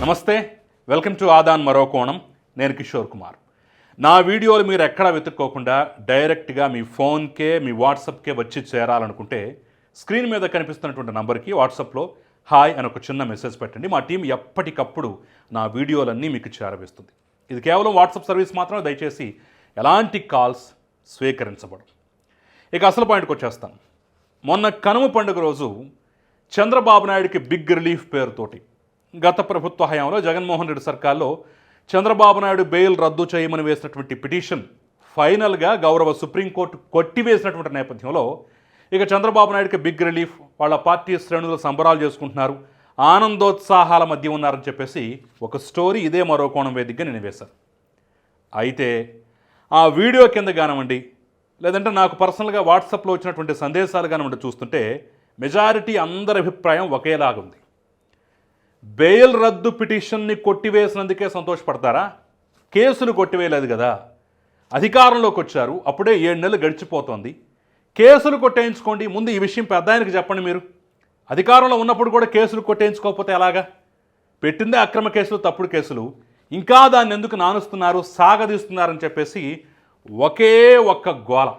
నమస్తే, welcome to Aadan మరో కోణం. నేను కిషోర్ కుమార్. నా వీడియోలు మీరు ఎక్కడా వెతుక్కోకుండా డైరెక్ట్గా మీ ఫోన్కే మీ వాట్సాప్కే వచ్చి చేరాలనుకుంటే స్క్రీన్ మీద కనిపిస్తున్నటువంటి నంబర్కి వాట్సాప్లో హాయ్ అని ఒక చిన్న మెసేజ్ పెట్టండి. మా టీం ఎప్పటికప్పుడు నా వీడియోలన్నీ మీకు చేరవేస్తుంది. ఇది కేవలం వాట్సాప్ సర్వీస్ మాత్రమే, దయచేసి ఎలాంటి కాల్స్ స్వీకరించబడవు. ఇక అసలు పాయింట్కి వచ్చేస్తాను. మొన్న కనుమ పండుగ రోజు చంద్రబాబు నాయుడికి బిగ్ రిలీఫ్ పేరుతోటి గత ప్రభుత్వ హయాంలో జగన్మోహన్ రెడ్డి సర్కార్లో చంద్రబాబు నాయుడు బెయిల్ రద్దు చేయమని వేసినటువంటి పిటిషన్ ఫైనల్గా గౌరవ సుప్రీంకోర్టు కొట్టివేసినటువంటి నేపథ్యంలో ఇక చంద్రబాబు నాయుడికి బిగ్ రిలీఫ్, వాళ్ళ పార్టీ శ్రేణులు సంబరాలు చేసుకుంటున్నారు, ఆనందోత్సాహాల మధ్య ఉన్నారని చెప్పేసి ఒక స్టోరీ ఇదే మరో కోణం వేదికగా నేను వేశాను. అయితే ఆ వీడియో కింద కానివ్వండి, లేదంటే నాకు పర్సనల్గా వాట్సాప్లో వచ్చినటువంటి సందేశాలు కానివ్వండి చూస్తుంటే మెజారిటీ అందరి అభిప్రాయం ఒకేలాగుంది. బెయిల్ రద్దు పిటిషన్ని కొట్టివేసినందుకే సంతోషపడతారా? కేసులు కొట్టివేయలేదు కదా, అధికారంలోకి వచ్చారు, అప్పుడే 7 నెలలు గడిచిపోతోంది, కేసులు కొట్టేయించుకోండి. ముందు ఈ విషయం పెద్ద ఆయనకి చెప్పండి. మీరు అధికారంలో ఉన్నప్పుడు కూడా కేసులు కొట్టేయించుకోకపోతే ఎలాగా? పెట్టిందే అక్రమ కేసులు, తప్పుడు కేసులు, ఇంకా దాన్ని ఎందుకు నానుస్తున్నారు, సాగదీస్తున్నారని చెప్పేసి ఒకే ఒక్క గోల,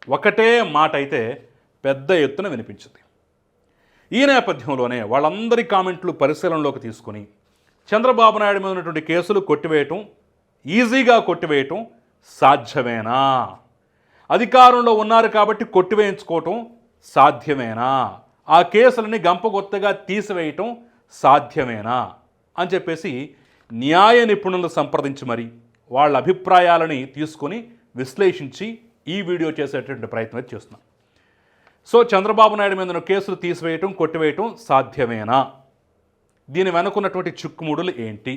ఒకటే మాట అయితే పెద్ద ఎత్తున వినిపించింది. ఈ నేపథ్యంలోనే వాళ్ళందరి కామెంట్లు పరిశీలనలోకి తీసుకుని చంద్రబాబు నాయుడు మీద ఉన్నటువంటి కేసులు కొట్టివేయటం, ఈజీగా కొట్టివేయటం సాధ్యమేనా? అధికారంలో ఉన్నారు కాబట్టి కొట్టివేయించుకోవటం సాధ్యమేనా? ఆ కేసులని గంపగొత్తగా తీసివేయటం సాధ్యమేనా అని చెప్పేసి న్యాయ నిపుణులను సంప్రదించి మరి వాళ్ళ అభిప్రాయాలని తీసుకొని విశ్లేషించి ఈ వీడియో చేసేటటువంటి ప్రయత్నం చేస్తున్నాం. సో చంద్రబాబు నాయుడు మీద కేసులు తీసివేయటం, కొట్టివేయటం సాధ్యమేనా? దీని వెనుకున్నటువంటి చిక్కుముడులు ఏంటి?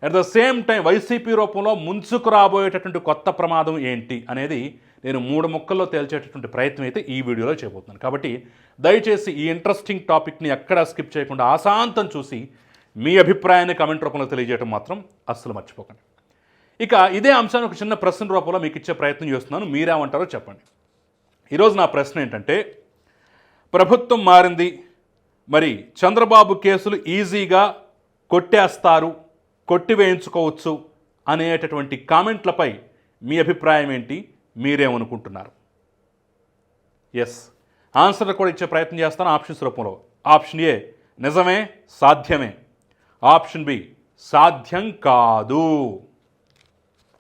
At the same time YCP రూపంలో ముంచుకు రాబోయేటటువంటి కొత్త ప్రమాదం ఏంటి అనేది నేను 3 ముక్కల్లో తేల్చేటటువంటి ప్రయత్నం అయితే ఈ వీడియోలో చేయబోతున్నాను. కాబట్టి దయచేసి ఈ ఇంట్రెస్టింగ్ టాపిక్ని ఎక్కడా స్కిప్ చేయకుండా ఆశాంతం చూసి మీ అభిప్రాయాన్ని కామెంట్ రూపంలో తెలియజేయడం మాత్రం అస్సలు మర్చిపోకండి. ఇక ఇదే అంశాన్ని ఒక చిన్న ప్రశ్న రూపంలో మీకు ఇచ్చే ప్రయత్నం చేస్తున్నాను. మీరేమంటారో చెప్పండి. ఈరోజు నా ప్రశ్న ఏంటంటే, ప్రభుత్వం మారింది, మరి చంద్రబాబు కేసులు ఈజీగా కొట్టేస్తారు, కొట్టివేయించుకోవచ్చు అనేటటువంటి కామెంట్లపై మీ అభిప్రాయం ఏంటి? మీరేమనుకుంటున్నారు? ఎస్, ఆన్సర్ కూడా ఇచ్చే ప్రయత్నం చేస్తాను ఆప్షన్స్ రూపంలో. ఆప్షన్ ఏ నిజమే, సాధ్యమే. ఆప్షన్ బి సాధ్యం కాదు.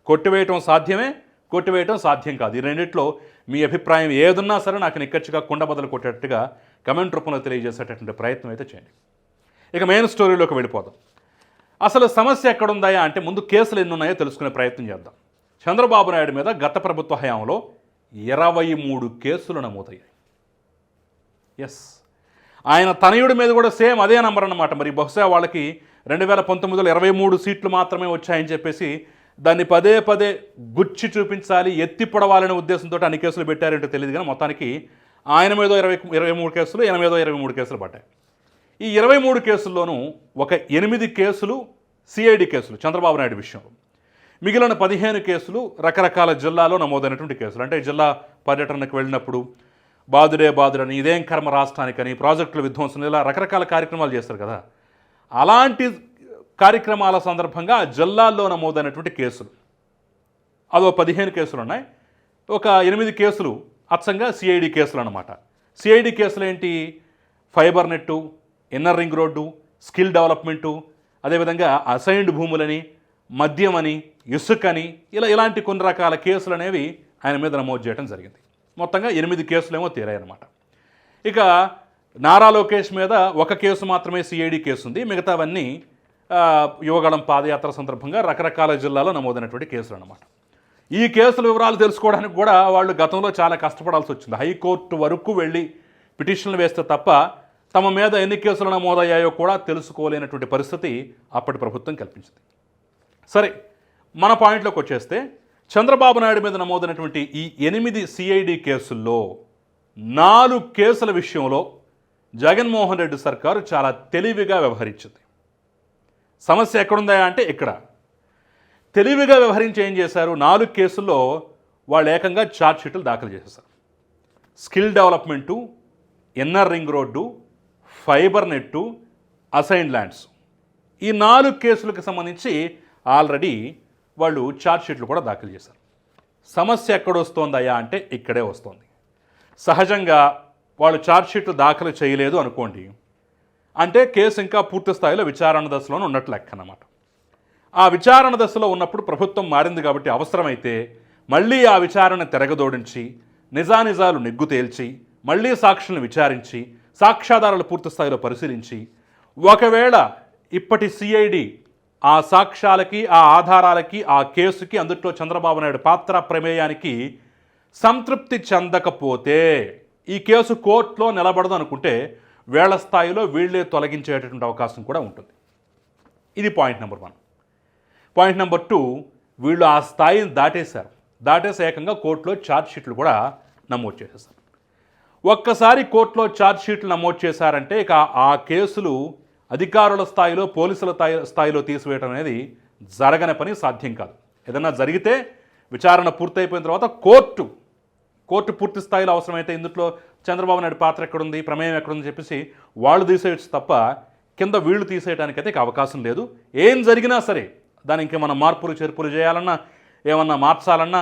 కొట్టివేయటం సాధ్యమే, కొట్టివేయటం సాధ్యం కాదు. ఈ రెండిట్లో మీ అభిప్రాయం ఏదున్నా సరే నాకు నిక్కచ్చిగా కుండ బదులు కొట్టేటట్టుగా కమెంట్ రూపంలో తెలియజేసేటటువంటి ప్రయత్నం అయితే చేయండి. ఇక మెయిన్ స్టోరీలోకి వెళ్ళిపోదాం. అసలు సమస్య ఎక్కడుందాయా అంటే ముందు కేసులు ఎన్ని ఉన్నాయో తెలుసుకునే ప్రయత్నం చేద్దాం. చంద్రబాబు నాయుడు మీద గత ప్రభుత్వ హయాంలో 23 కేసులు నమోదయ్యాయి. ఎస్, ఆయన తనయుడి మీద కూడా సేమ్ అదే నంబర్ అన్నమాట. మరి బహుశా వాళ్ళకి 2019లో 23 సీట్లు మాత్రమే వచ్చాయని చెప్పేసి దాన్ని పదే పదే గుచ్చి చూపించాలి, ఎత్తి పొడవాలనే ఉద్దేశంతో అన్ని కేసులు పెట్టారంటే తెలియదు, కానీ మొత్తానికి ఆయన మీద 23 కేసులు, ఈయన మీద 23 కేసులు పడ్డాయి. ఈ 23 కేసుల్లోనూ ఒక 8 కేసులు సిఐడి కేసులు చంద్రబాబు నాయుడు విషయంలో, మిగిలిన 15 కేసులు రకరకాల జిల్లాలో నమోదైనటువంటి కేసులు. అంటే జిల్లా పర్యటనకు వెళ్ళినప్పుడు బాదుడని, ఇదేం కర్మ రాష్ట్రానికని, ప్రాజెక్టుల విధ్వంసం, ఇలా రకరకాల కార్యక్రమాలు చేస్తారు కదా, అలాంటి కార్యక్రమాల సందర్భంగా జిల్లాల్లో నమోదైనటువంటి కేసులు అదో 15 కేసులు ఉన్నాయి. ఒక 8 కేసులు అచ్చంగా సిఐడి కేసులు అన్నమాట. సిఐడి కేసులు ఏంటి? Fibre net, inner ring road, skill development, అదేవిధంగా అసైన్డ్ భూములని, మద్యం అని, ఇసుకని, ఇలాంటి కొన్ని రకాల కేసులు అనేవి ఆయన మీద నమోదు చేయడం జరిగింది. మొత్తంగా 8 కేసులేమో తీరాయన్నమాట. ఇక నారా లోకేష్ మీద ఒక కేసు మాత్రమే సిఐడి కేసు ఉంది, మిగతావన్నీ యువగళం పాదయాత్ర సందర్భంగా రకరకాల జిల్లాలో నమోదైనటువంటి కేసులు అన్నమాట. ఈ కేసుల వివరాలు తెలుసుకోవడానికి కూడా వాళ్ళు గతంలో చాలా కష్టపడాల్సి వచ్చింది. హైకోర్టు వరకు వెళ్ళి పిటిషన్లు వేస్తే తప్ప తమ మీద ఎన్ని కేసులు నమోదయ్యాయో కూడా తెలుసుకోలేనటువంటి పరిస్థితి అప్పటి ప్రభుత్వం కల్పించింది. సరే, మన పాయింట్లోకి వచ్చేస్తే చంద్రబాబు నాయుడు మీద నమోదైనటువంటి ఈ 8 సిఐడి కేసుల్లో 4 కేసుల విషయంలో జగన్మోహన్ రెడ్డి సర్కారు చాలా తెలివిగా వ్యవహరించింది. సమస్య ఎక్కడుందా అంటే ఇక్కడ తెలివిగా వ్యవహరించి ఏం చేశారు? 4 కేసుల్లో వాళ్ళు ఏకంగా ఛార్జ్షీట్లు దాఖలు చేసేసారు. స్కిల్ ఈ 4 కేసులకు సంబంధించి ఆల్రెడీ వాళ్ళు ఛార్జ్షీట్లు కూడా దాఖలు చేశారు. సమస్య ఎక్కడొస్తోందయ్యా అంటే ఇక్కడే వస్తుంది. సహజంగా వాళ్ళు ఛార్జ్షీట్లు దాఖలు చేయలేదు అనుకోండి, అంటే కేసు ఇంకా పూర్తి స్థాయిలో విచారణ దశలోనే ఉన్నట్లు లెక్క అన్నమాట. ఆ విచారణ దశలో ఉన్నప్పుడు ప్రభుత్వం మారింది కాబట్టి అవసరమైతే మళ్ళీ ఆ విచారణ తిరగదోడించి నిజానిజాలు నెగ్గు తేల్చి మళ్ళీ సాక్షులను విచారించి సాక్ష్యాధారాలు పూర్తి స్థాయిలో పరిశీలించి ఒకవేళ ఇప్పటి సిఐడి ఆ సాక్ష్యాలకి ఆ ఆధారాలకి ఆ కేసుకి అందుట్లో చంద్రబాబు నాయుడు పాత్ర ప్రమేయానికి సంతృప్తి చెందకపోతే ఈ కేసు కోర్టులో నిలబడదు అనుకుంటే వేళ్ల స్థాయిలో వీళ్ళే తొలగించేటటువంటి అవకాశం కూడా ఉంటుంది. ఇది పాయింట్ నెంబర్ 1. పాయింట్ నెంబర్ 2, వీళ్ళు ఆ స్థాయిని దాటేసి ఏకంగా కోర్టులో ఛార్జ్షీట్లు కూడా నమోదు చేసేసారు. ఒక్కసారి కోర్టులో ఛార్జ్షీట్లు నమోదు చేశారంటే ఇక ఆ కేసులు అధికారుల స్థాయిలో పోలీసుల స్థాయిలో తీసివేయడం అనేది జరగని పని, సాధ్యం కాదు. ఏదన్నా జరిగితే విచారణ పూర్తయిపోయిన తర్వాత కోర్టు పూర్తి స్థాయిలో అవసరమైతే ఇందులో చంద్రబాబు నాయుడు పాత్ర ఎక్కడుంది, ప్రమేయం ఎక్కడుందని చెప్పేసి వాళ్ళు తీసేయచ్చు తప్ప కింద వీళ్ళు తీసేయడానికైతే ఇక అవకాశం లేదు. ఏం జరిగినా సరే దాని ఇంకేమన్నా మార్పులు చేర్పులు చేయాలన్నా, ఏమన్నా మార్చాలన్నా,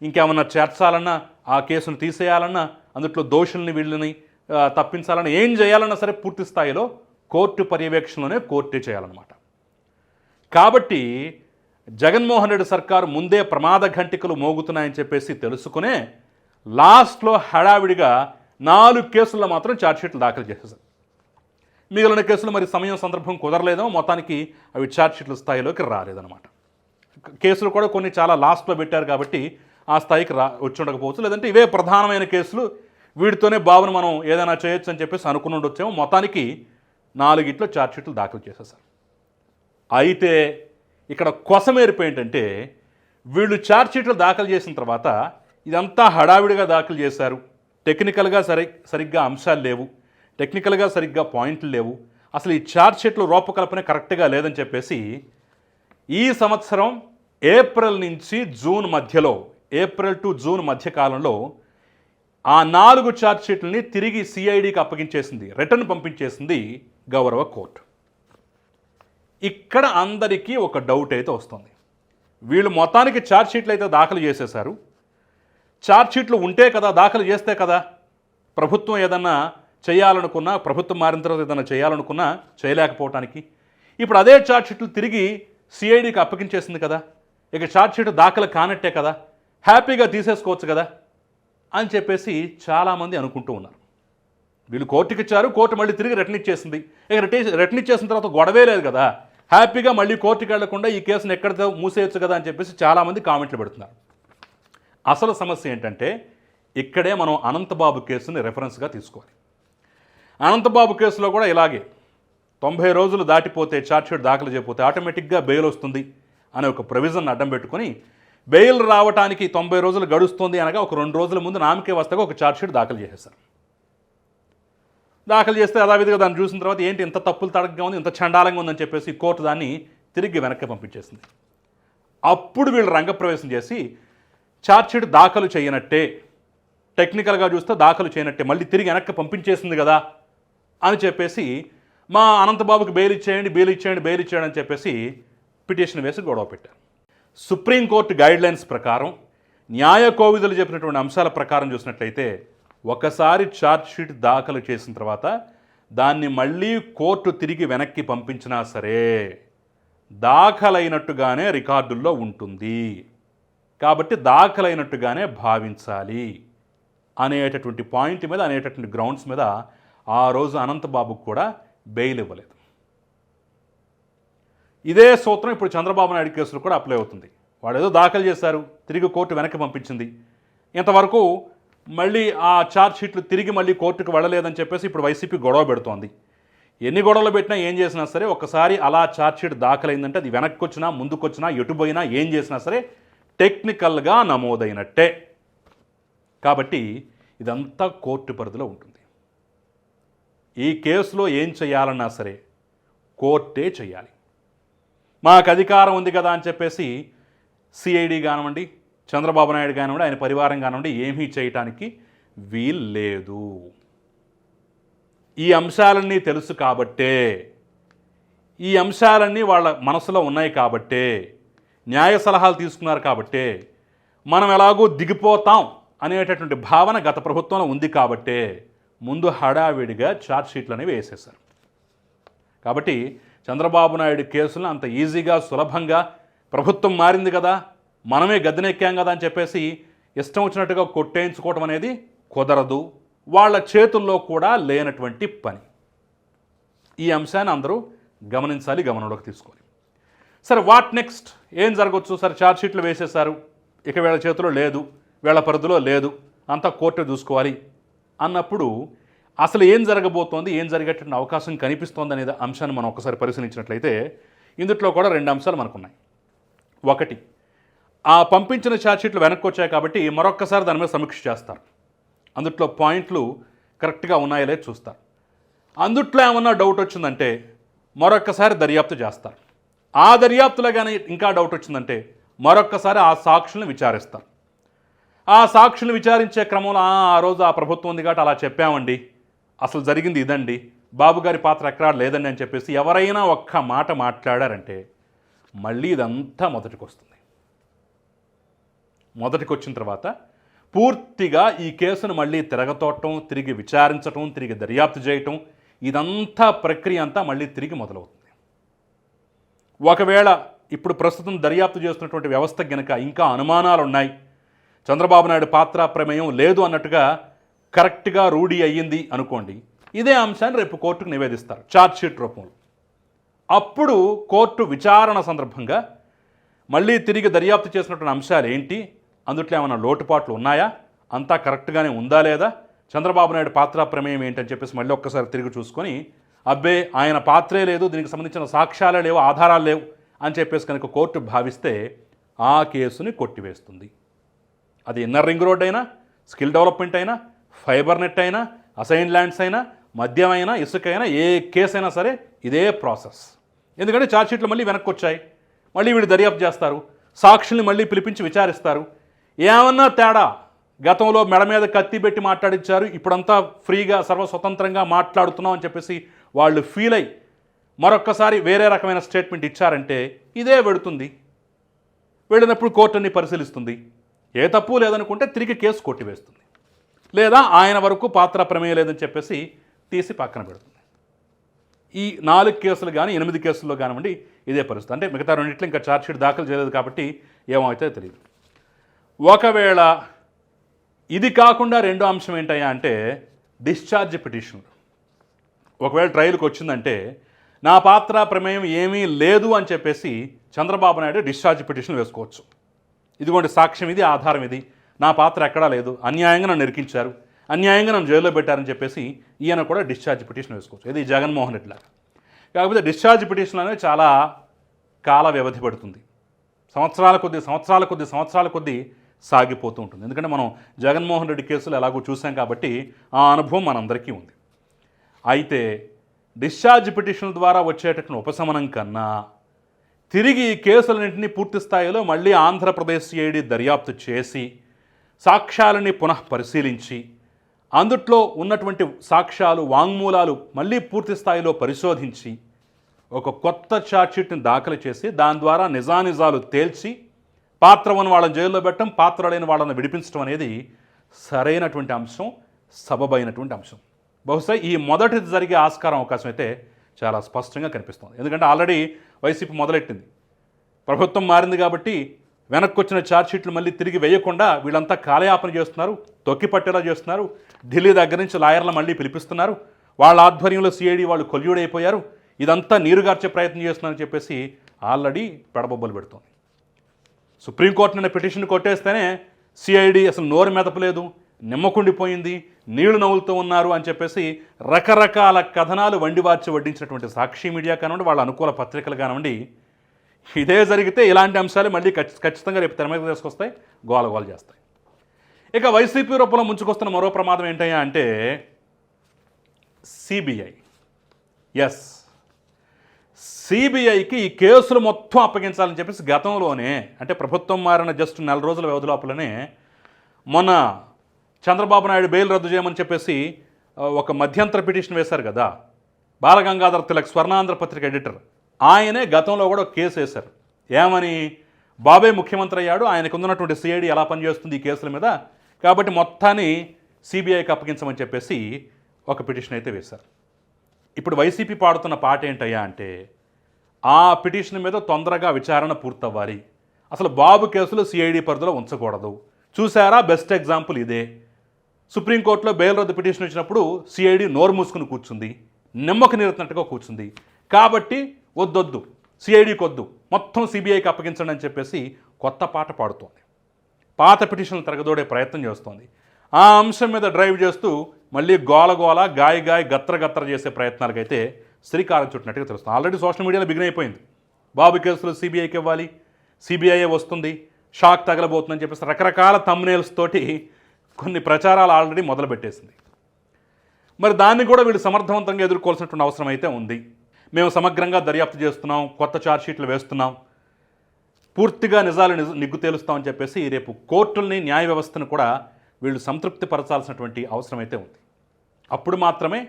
ఇంకేమన్నా చేర్చాలన్నా, ఆ కేసును తీసేయాలన్నా, అందులో దోషుల్ని వీళ్ళని తప్పించాలన్నా, ఏం చేయాలన్నా సరే పూర్తి స్థాయిలో కోర్టు పర్యవేక్షణలోనే కోర్టే చేయాలన్నమాట. కాబట్టి జగన్మోహన్ రెడ్డి సర్కారు ముందే ప్రమాద ఘంటికలు మోగుతున్నాయని చెప్పేసి తెలుసుకునే లాస్ట్లో హడావిడిగా 4 కేసుల్లో మాత్రం ఛార్జ్షీట్లు దాఖలు చేసేసారు. మిగిలిన కేసులు మరి సమయం సందర్భం కుదరలేదో మొత్తానికి అవి ఛార్జ్షీట్ల స్థాయిలోకి రాలేదన్నమాట. కేసులు కూడా కొన్ని చాలా లాస్ట్లో పెట్టారు కాబట్టి ఆ స్థాయికి వచ్చి ఉండకపోవచ్చు, లేదంటే ఇవే ప్రధానమైన కేసులు, వీటితోనే బాబును మనం ఏదైనా చేయొచ్చు అని చెప్పేసి అనుకుని ఉండొచ్చేమో. మొత్తానికి 4 ఛార్జ్షీట్లు దాఖలు చేసేసారు. అయితే ఇక్కడ కొసమేర్పు ఏంటంటే వీళ్ళు ఛార్జ్షీట్లు దాఖలు చేసిన తర్వాత ఇదంతా హడావిడిగా దాఖలు చేశారు, టెక్నికల్గా సరిగ్గా అంశాలు లేవు, టెక్నికల్గా సరిగ్గా పాయింట్లు లేవు, అసలు ఈ ఛార్జ్షీట్లు రూపకల్పన కరెక్ట్గా లేదని చెప్పేసి ఈ సంవత్సరం ఏప్రిల్ టు జూన్ మధ్య కాలంలో ఆ 4 ఛార్జ్షీట్లని తిరిగి సిఐడికి అప్పగించేసింది, రిటర్న్ పంపించేసింది గౌరవ కోర్టు. ఇక్కడ అందరికీ ఒక డౌట్ అయితే వస్తుంది. వీళ్ళు మొత్తానికి ఛార్జ్షీట్లు అయితే దాఖలు చేసేశారు, ఛార్జ్షీట్లు ఉంటే కదా, దాఖలు చేస్తే కదా ప్రభుత్వం ఏదన్నా చేయాలనుకున్నా, ప్రభుత్వం మారిన తర్వాత ఏదైనా చేయాలనుకున్నా చేయలేకపోవటానికి. ఇప్పుడు అదే ఛార్జ్షీట్లు తిరిగి సిఐడికి అప్పగించేసింది కదా, ఇక ఛార్జ్షీట్ దాఖలు కానట్టే కదా, హ్యాపీగా తీసేసుకోవచ్చు కదా అని చెప్పేసి చాలామంది అనుకుంటూ ఉన్నారు. వీళ్ళు కోర్టుకి ఇచ్చారు, కోర్టు మళ్ళీ తిరిగి రిటర్న్ ఇచ్చేసింది. ఇక రిటర్న్ ఇచ్చేసిన తర్వాత గొడవే లేదు కదా, హ్యాపీగా మళ్ళీ కోర్టుకి వెళ్లకుండా ఈ కేసును ఎక్కడితో మూసేయచ్చు కదా అని చెప్పేసి చాలామంది కామెంట్లు పెడుతున్నారు. అసలు సమస్య ఏంటంటే ఇక్కడే మనం అనంతబాబు కేసుని రెఫరెన్స్గా తీసుకోవాలి. అనంతబాబు కేసులో కూడా ఇలాగే 90 రోజులు దాటిపోతే ఛార్జ్షీట్ దాఖలు చేయకపోతే ఆటోమేటిక్గా బెయిల్ వస్తుంది అనే ఒక ప్రొవిజన్ అడ్డం పెట్టుకుని బెయిల్ రావడానికి 90 రోజులు గడుస్తుంది అనగా ఒక 2 రోజుల ముందు నామకే వస్తాగా ఒక ఛార్జ్షీట్ దాఖలు చేసేస్తారు. దాఖలు చేస్తే యథావిధిగా దాన్ని చూసిన తర్వాత ఏంటి ఇంత తప్పులు తడగ్గా ఉంది, ఇంత చండాలంగా ఉందని చెప్పేసి కోర్టు దాన్ని తిరిగి వెనక్కి పంపించేసింది. అప్పుడు వీళ్ళు రంగప్రవేశం చేసి ఛార్జ్షీట్ దాఖలు చేయనట్టే, టెక్నికల్గా చూస్తే దాఖలు చేయనట్టే, మళ్ళీ తిరిగి వెనక్కి పంపించేసింది కదా అని చెప్పేసి మా అనంతబాబుకి బెయిల్ ఇచ్చేయండి అని చెప్పేసి పిటిషన్ వేసి గొడవ పెట్టారు. సుప్రీంకోర్టు గైడ్లైన్స్ ప్రకారం, న్యాయ కోవిధులు చెప్పినటువంటి అంశాల ప్రకారం చూసినట్లయితే ఒకసారి ఛార్జ్షీట్ దాఖలు చేసిన తర్వాత దాన్ని మళ్ళీ కోర్టు తిరిగి వెనక్కి పంపించినా సరే దాఖలైనట్టుగానే రికార్డుల్లో ఉంటుంది, కాబట్టి దాఖలైనట్టుగానే భావించాలి అనేటటువంటి పాయింట్ మీద, అనేటటువంటి గ్రౌండ్స్ మీద ఆ రోజు అనంతబాబుకు కూడా బెయిల్ ఇవ్వలేదు. ఇదే సూత్రం ఇప్పుడు చంద్రబాబు నాయుడు కేసులు కూడా అప్లై అవుతుంది. వాడు ఏదో దాఖలు చేశారు, తిరిగి కోర్టు వెనక్కి పంపించింది, ఇంతవరకు మళ్ళీ ఆ ఛార్జ్షీట్లు తిరిగి మళ్ళీ కోర్టుకు వెళ్ళలేదని చెప్పేసి ఇప్పుడు వైసీపీ గొడవ పెడుతోంది. ఎన్ని గొడవలు పెట్టినా ఏం చేసినా సరే ఒకసారి అలా ఛార్జ్షీట్ దాఖలైందంటే అది వెనక్కి వచ్చినా ముందుకొచ్చినా ఎటుపోయినా ఏం చేసినా సరే టెక్నికల్గా నమోదైనట్టే. కాబట్టి ఇదంతా కోర్టు పరిధిలో ఉంటుంది. ఈ కేసులో ఏం చేయాలన్నా సరే కోర్టే చేయాలి. మాకు అధికారం ఉంది కదా అని చెప్పేసి సిఐడి కానివ్వండి, చంద్రబాబు నాయుడు కానివ్వండి, ఆయన పరివారం కానివ్వండి ఏమీ చేయటానికి వీల్లేదు. ఈ అంశాలన్నీ తెలుసు కాబట్టే ఈ అంశాలన్నీ వాళ్ళ మనసులో ఉన్నాయి కాబట్టే, న్యాయ సలహాలు తీసుకున్నారు కాబట్టే, మనం ఎలాగో దిగిపోతాం అనేటటువంటి భావన గత ప్రభుత్వంలో ఉంది కాబట్టే ముందు హడావిడిగా ఛార్జ్షీట్లు అనేవి వేసేశారు. కాబట్టి చంద్రబాబు నాయుడు కేసులను అంత ఈజీగా సులభంగా ప్రభుత్వం మారింది కదా, మనమే గద్దెనెక్కాం కదా అని చెప్పేసి ఇష్టం వచ్చినట్టుగా కొట్టేయించుకోవడం అనేది కుదరదు. వాళ్ళ చేతుల్లో కూడా లేనటువంటి పని. ఈ అంశాన్ని అందరూ గమనించాలి, గమనంలోకి తీసుకోవాలి. సరే, వాట్ నెక్స్ట్? ఏం జరగవచ్చు? సరే, ఛార్జ్షీట్లు వేసేశారు, ఇక వీళ్ళ చేతిలో లేదు, వీళ్ళ పరిధిలో లేదు, అంతా కోర్టు చూసుకోవాలి అన్నప్పుడు అసలు ఏం జరగబోతోంది, ఏం జరిగేటువంటి అవకాశం కనిపిస్తోంది అనే అంశాన్ని మనం ఒకసారి పరిశీలించినట్లయితే ఇందులో కూడా 2 అంశాలు మనకున్నాయి. ఒకటి, ఆ పంపించిన ఛార్జ్షీట్లు వెనక్కి వచ్చాయి కాబట్టి మరొక్కసారి దాని మీద సమీక్ష చేస్తారు. అందుట్లో పాయింట్లు కరెక్ట్గా ఉన్నాయో లేదో చూస్తారు. అందుట్లో ఏమన్నా డౌట్ వచ్చిందంటే మరొక్కసారి దర్యాప్తు చేస్తారు. ఆ దర్యాప్తులో కానీ ఇంకా డౌట్ వచ్చిందంటే మరొక్కసారి ఆ సాక్షులను విచారిస్తారు. ఆ సాక్షులు విచారించే క్రమంలో ఆ రోజు ఆ ప్రభుత్వం ఉంది కాబట్టి అలా చెప్పామండి, అసలు జరిగింది ఇదండి, బాబు గారి పాత్ర ఎక్కడా లేదండి అని చెప్పేసి ఎవరైనా ఒక్క మాట మాట్లాడారంటే మళ్ళీ ఇదంతా మొదటికి వస్తుంది. మొదటికి వచ్చిన తర్వాత పూర్తిగా ఈ కేసును మళ్ళీ తిరగతోడటం, తిరిగి విచారించటం, తిరిగి దర్యాప్తు చేయటం, ఇదంతా ప్రక్రియ అంతా మళ్ళీ తిరిగి మొదలవుతుంది. ఒకవేళ ఇప్పుడు ప్రస్తుతం దర్యాప్తు చేస్తున్నటువంటి వ్యవస్థ గనక ఇంకా అనుమానాలు ఉన్నాయి, చంద్రబాబు నాయుడు పాత్ర ప్రమేయం లేదు అన్నట్టుగా కరెక్ట్గా రూఢి అయ్యింది అనుకోండి, ఇదే అంశాన్ని రేపు కోర్టుకు నివేదిస్తారు ఛార్జ్షీట్ రూపంలో. అప్పుడు కోర్టు విచారణ సందర్భంగా మళ్ళీ తిరిగి దర్యాప్తు చేసినటువంటి అంశాలు ఏంటి, అందుట్లో ఏమైనా లోటుపాట్లు ఉన్నాయా, అంతా కరెక్ట్గానే ఉందా లేదా, చంద్రబాబు నాయుడు పాత్ర ప్రమేయం ఏంటని చెప్పేసి మళ్ళీ ఒక్కసారి తిరిగి చూసుకొని అబ్బే ఆయన పాత్రే లేదు, దీనికి సంబంధించిన సాక్ష్యాలే లేవు, ఆధారాలు లేవు అని చెప్పేసి కనుక కోర్టు భావిస్తే ఆ కేసుని కొట్టివేస్తుంది. అది ఇన్నర్ రింగ్ రోడ్ అయినా, స్కిల్ డెవలప్మెంట్ అయినా, ఫైబర్ నెట్ అయినా, అసైన్ ల్యాండ్స్ అయినా, మద్యం అయినా, ఇసుక అయినా, ఏ కేసు అయినా సరే ఇదే ప్రాసెస్. ఎందుకంటే ఛార్జ్షీట్లు మళ్ళీ వెనక్కి వచ్చాయి, మళ్ళీ వీళ్ళు దర్యాప్తు చేస్తారు, సాక్షుల్ని మళ్ళీ పిలిపించి విచారిస్తారు. ఏమన్నా తేడా, గతంలో మెడ మీద కత్తి పెట్టి మాట్లాడించారు, ఇప్పుడంతా ఫ్రీగా సర్వస్వతంత్రంగా మాట్లాడుతున్నాం అని చెప్పేసి వాళ్ళు ఫీల్ అయ్యి మరొక్కసారి వేరే రకమైన స్టేట్మెంట్ ఇచ్చారంటే ఇదే వెడుతుంది. వెళ్ళినప్పుడు కోర్టు అన్ని పరిశీలిస్తుంది, ఏ తప్పు లేదనుకుంటే తిరిగి కేసు కొట్టివేస్తుంది, లేదా ఆయన వరకు పాత్ర ప్రమేయం లేదని చెప్పేసి తీసి పక్కన పెడుతుంది. ఈ 4 కేసులు కానీ 8 కేసుల్లో కానివ్వండి ఇదే పరిస్థితి. అంటే మిగతా రెండిట్లో ఇంకా ఛార్జ్షీట్ దాఖలు చేయలేదు కాబట్టి ఏమవుతుందో తెలియదు. ఒకవేళ ఇది కాకుండా రెండో అంశం ఏంటయ్యా అంటే డిశ్చార్జ్ పిటిషన్లు. ఒకవేళ ట్రయల్కి వచ్చిందంటే నా పాత్ర ప్రమేయం ఏమీ లేదు అని చెప్పేసి చంద్రబాబు నాయుడు డిశ్చార్జ్ పిటిషన్ వేసుకోవచ్చు. ఇదిగోండి సాక్ష్యం ఇది, ఆధారం ఇది, నా పాత్ర ఎక్కడా లేదు, అన్యాయంగా నన్ను ఇరికించారు, అన్యాయంగా నన్ను జైల్లో పెట్టారని చెప్పేసి ఈయన కూడా డిశ్చార్జ్ పిటిషన్ వేసుకోవచ్చు. ఇది జగన్మోహన్ రెడ్డి లాగా. కాకపోతే డిశ్చార్జ్ పిటిషన్ అనేది చాలా కాల వ్యవధి పడుతుంది, సంవత్సరాల కొద్దీ సాగిపోతూ ఉంటుంది. ఎందుకంటే మనం జగన్మోహన్ రెడ్డి కేసులు ఎలాగో చూసాం కాబట్టి ఆ అనుభవం మనందరికీ ఉంది. అయితే డిశ్చార్జ్ పిటిషన్ల ద్వారా వచ్చేటటువంటి ఉపశమనం కన్నా తిరిగి ఈ కేసులన్నింటినీ పూర్తి స్థాయిలో మళ్ళీ ఆంధ్రప్రదేశ్ సిఐడి దర్యాప్తు చేసి సాక్ష్యాలని పునః పరిశీలించి అందుట్లో ఉన్నటువంటి సాక్ష్యాలు, వాంగ్మూలాలు మళ్ళీ పూర్తి స్థాయిలో పరిశోధించి ఒక కొత్త ఛార్జ్షీట్ని దాఖలు చేసి దాని ద్వారా నిజానిజాలు తేల్చి పాత్ర ఉన్న వాళ్ళని జైల్లో పెట్టడం, పాత్ర లేని వాళ్ళని విడిపించడం అనేది సరైనటువంటి అంశం, సబబైనటువంటి అంశం. బహుశా ఈ మొదటిది జరిగే ఆస్కారం అవకాశం అయితే చాలా స్పష్టంగా కనిపిస్తుంది. ఎందుకంటే ఆల్రెడీ వైసీపీ మొదలెట్టింది, ప్రభుత్వం మారింది కాబట్టి వెనక్కి వచ్చిన ఛార్జ్షీట్లు మళ్ళీ తిరిగి వేయకుండా వీళ్ళంతా కాలయాపన చేస్తున్నారు, తొక్కిపట్టేలా చేస్తున్నారు, ఢిల్లీ దగ్గర నుంచి లాయర్లు మళ్ళీ పిలిపిస్తున్నారు, వాళ్ళ ఆధ్వర్యంలో సిఐడి వాళ్ళు కొల్యూడైపోయారు, ఇదంతా నీరుగార్చే ప్రయత్నం చేస్తున్నారని చెప్పేసి ఆల్రెడీ పెడబొబ్బలు పెడుతుంది. సుప్రీంకోర్టు నిన్న పిటిషన్ కొట్టేస్తేనే సిఐడి అసలు నోరు మెదపలేదు, నిమ్మకుండిపోయింది, నీళ్లు నవ్వులుతూ ఉన్నారు అని చెప్పేసి రకరకాల కథనాలు వండివార్చి వడ్డించినటువంటి సాక్షి మీడియా కానివ్వండి, వాళ్ళ అనుకూల పత్రికలు కానివ్వండి, ఇదే జరిగితే ఇలాంటి అంశాలు మళ్ళీ ఖచ్చితంగా రేపు తెర మీద తీసుకొస్తాయి, గోలగోలు చేస్తాయి. ఇక వైసీపీ రూపంలో ముంచుకొస్తున్న మరో ప్రమాదం ఏంటయ్యా అంటే సిబిఐ. ఎస్, సిబిఐకి ఈ కేసులు మొత్తం అప్పగించాలని చెప్పేసి గతంలోనే, అంటే ప్రభుత్వం మారిన జస్ట్ 4 రోజుల వ్యవధి లోపలనే మొన్న చంద్రబాబు నాయుడు బెయిల్ రద్దు చేయమని చెప్పేసి ఒక మధ్యంతర పిటిషన్ వేశారు కదా, బాలగంగాధర్ తిలక్ స్వర్ణాంధ్ర పత్రిక ఎడిటర్ ఆయనే గతంలో కూడా ఒక కేసు వేశారు. ఏమని? బాబే ముఖ్యమంత్రి అయ్యాడు, ఆయనకు ఉన్నటువంటి సిఐడి ఎలా పనిచేస్తుంది ఈ కేసుల మీద, కాబట్టి మొత్తాన్ని సిబిఐకి అప్పగించమని చెప్పేసి ఒక పిటిషన్ అయితే వేశారు. ఇప్పుడు వైసీపీ పాడుతున్న పాట ఏంటయ్యా అంటే, ఆ పిటిషన్ మీద తొందరగా విచారణ పూర్తవ్వాలి, అసలు బాబు కేసులు సిఐడి పరిధిలో ఉంచకూడదు. చూసారా, బెస్ట్ ఎగ్జాంపుల్ ఇదే. సుప్రీంకోర్టులో బెయిల్ రద్దు పిటిషన్ వచ్చినప్పుడు సిఐడి నోరు మూసుకుని కూర్చుంది, నిమ్మకు నీరెత్తినట్టుగా కూర్చుంది. కాబట్టి వద్దొద్దు, సిఐడికి వద్దు, మొత్తం సిబిఐకి అప్పగించండి అని చెప్పేసి కొత్త పాట పాడుతోంది. పాత పిటిషన్లు తిరగదోడే ప్రయత్నం చేస్తోంది. ఆ అంశం మీద డ్రైవ్ చేస్తూ మళ్ళీ గోల గాయ గత్ర చేసే ప్రయత్నాలకైతే శ్రీకారం చుట్టినట్టుగా తెలుస్తుంది. ఆల్రెడీ సోషల్ మీడియాలో బిగిన్ అయిపోయింది. బాబు కేసులు సిబిఐకి ఇవ్వాలి, సిబిఐఏ వస్తుంది, షాక్ తగలబోతుందని చెప్పేసి రకరకాల థంబ్నెయిల్స్ తోటి కొన్ని ప్రచారాలు ఆల్రెడీ మొదలుపెట్టేసింది. మరి దాన్ని కూడా వీళ్ళు సమర్థవంతంగా ఎదుర్కోవాల్సినటువంటి అవసరం అయితే ఉంది. మేము సమగ్రంగా దర్యాప్తు చేస్తున్నాం, కొత్త ఛార్జ్షీట్లు వేస్తున్నాం, పూర్తిగా నిజాలు నిగ్గు తేలుస్తామని చెప్పేసి రేపు కోర్టుల్ని, న్యాయ వ్యవస్థను కూడా వీళ్ళు సంతృప్తి పరచాల్సినటువంటి అవసరం అయితే ఉంది. అప్పుడు మాత్రమే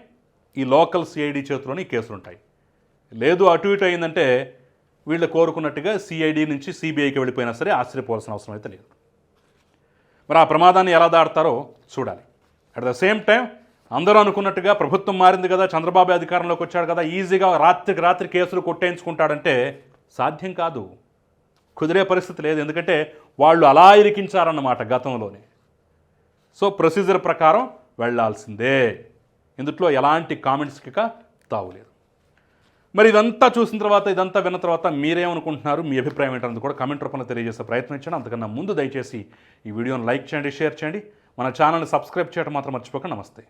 ఈ లోకల్ సిఐడి చేతిలోని కేసులు ఉంటాయి. లేదు అటు ఇటు అయిందంటే వీళ్ళు కోరుకున్నట్టుగా సిఐడి నుంచి సిబిఐకి వెళ్ళిపోయినా సరే ఆశ్చర్యపోవాల్సిన అవసరం అయితే లేదు. మరి ఆ ప్రమాదాన్ని ఎలా దాడతారో చూడాలి. అట్ ద సేమ్ టైం అందరూ అనుకున్నట్టుగా ప్రభుత్వం మారింది కదా, చంద్రబాబు అధికారంలోకి వచ్చాడు కదా, ఈజీగా రాత్రికి రాత్రి కేసులు కొట్టేయించుకుంటాడంటే సాధ్యం కాదు, కుదిరే పరిస్థితి లేదు. ఎందుకంటే వాళ్ళు అలా ఇరికించారన్నమాట గతంలోనే. సో ప్రొసీజర్ ప్రకారం వెళ్లాల్సిందే, ఇందులో ఎలాంటి కామెంట్స్కి తావులేదు. మరి ఇదంతా చూసిన తర్వాత, ఇదంతా విన్న తర్వాత మీరేమనుకుంటున్నారు, మీ అభిప్రాయం ఏంటన్నది కూడా కామెంట్ రూపంలో తెలియజేసే ప్రయత్నించండి. అంతకన్నా ముందు దయచేసి ఈ వీడియోని లైక్ చేయండి, షేర్ చేయండి, మన ఛానల్ని సబ్స్క్రైబ్ చేయడం మాత్రం మర్చిపోకండి. నమస్తే.